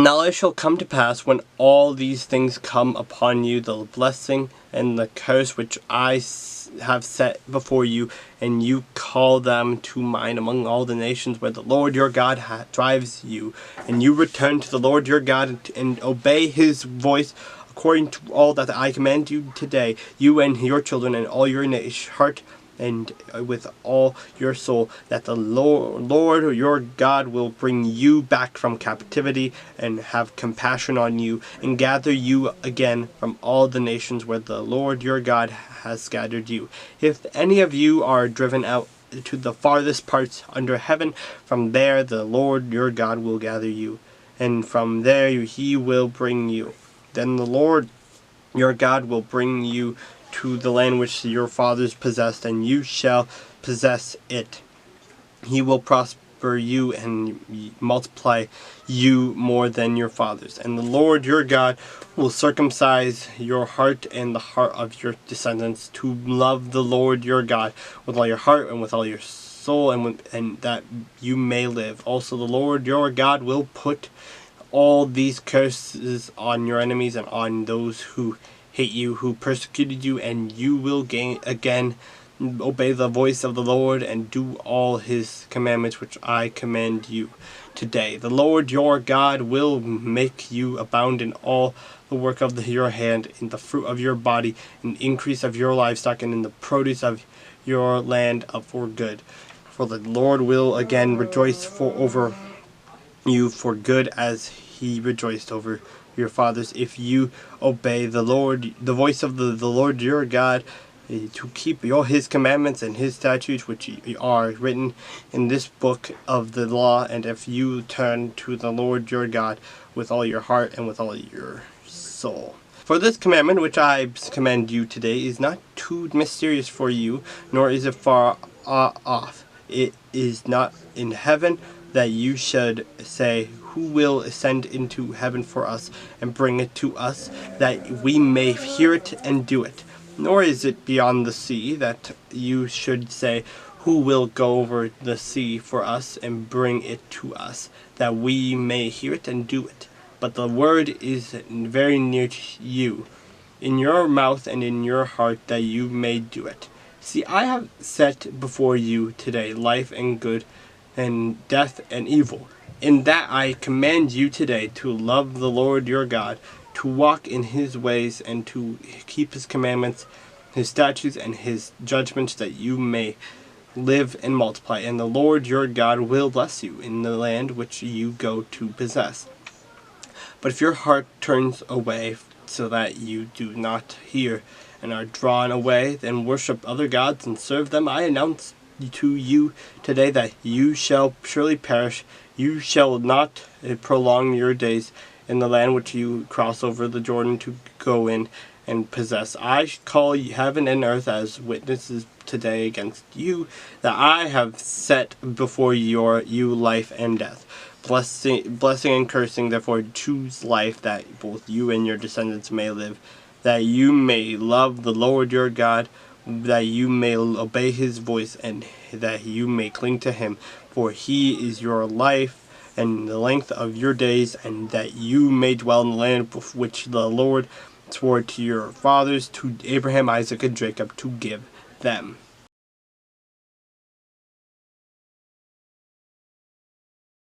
Now it shall come to pass, when all these things come upon you, the blessing and the curse which I have set before you, and you call them to mind among all the nations where the Lord your God drives you, and you return to the Lord your God and obey his voice according to all that I command you today, you and your children and all your heart and with all your soul, that the Lord your God will bring you back from captivity and have compassion on you and gather you again from all the nations where the Lord your God has scattered you. If any of you are driven out to the farthest parts under heaven, from there the Lord your God will gather you, and from there he will bring you. Then the Lord your God will bring you to the land which your fathers possessed, and you shall possess it. He will prosper you and multiply you more than your fathers. And the Lord your God will circumcise your heart and the heart of your descendants, to love the Lord your God with all your heart and with all your soul, and that you may live. Also the Lord your God will put all these curses on your enemies and on those who hate you, who persecuted you, and you will again obey the voice of the Lord and do all his commandments which I command you today. The Lord your God will make you abound in all the work of your hand, in the fruit of your body, in the increase of your livestock, and in the produce of your land for good. For the Lord will again rejoice over you for good, as he rejoiced over your fathers, if you obey the voice of the Lord your God, to keep his commandments and his statutes which are written in this book of the law, and if you turn to the Lord your God with all your heart and with all your soul. For this commandment which I command you today is not too mysterious for you, nor is it far off. It is not in heaven, that you should say, who will ascend into heaven for us and bring it to us, that we may hear it and do it. Nor is it beyond the sea, that you should say, who will go over the sea for us and bring it to us, that we may hear it and do it. But the word is very near to you, in your mouth and in your heart, that you may do it. See, I have set before you today life and good, and death and evil. In that I command you today to love the Lord your God, to walk in his ways, and to keep his commandments, his statutes, and his judgments, that you may live and multiply. And the Lord your God will bless you in the land which you go to possess. But if your heart turns away, so that you do not hear, and are drawn away, then worship other gods and serve them, I announce to you today that you shall surely perish. You shall not prolong your days in the land which you cross over the Jordan to go in and possess. I call heaven and earth as witnesses today against you, that I have set before you life and death, blessing and cursing. Therefore choose life, that both you and your descendants may live, that you may love the Lord your God, that you may obey his voice, and that you may cling to him. For he is your life and the length of your days, and that you may dwell in the land which the Lord swore to your fathers, to Abraham, Isaac, and Jacob, to give them.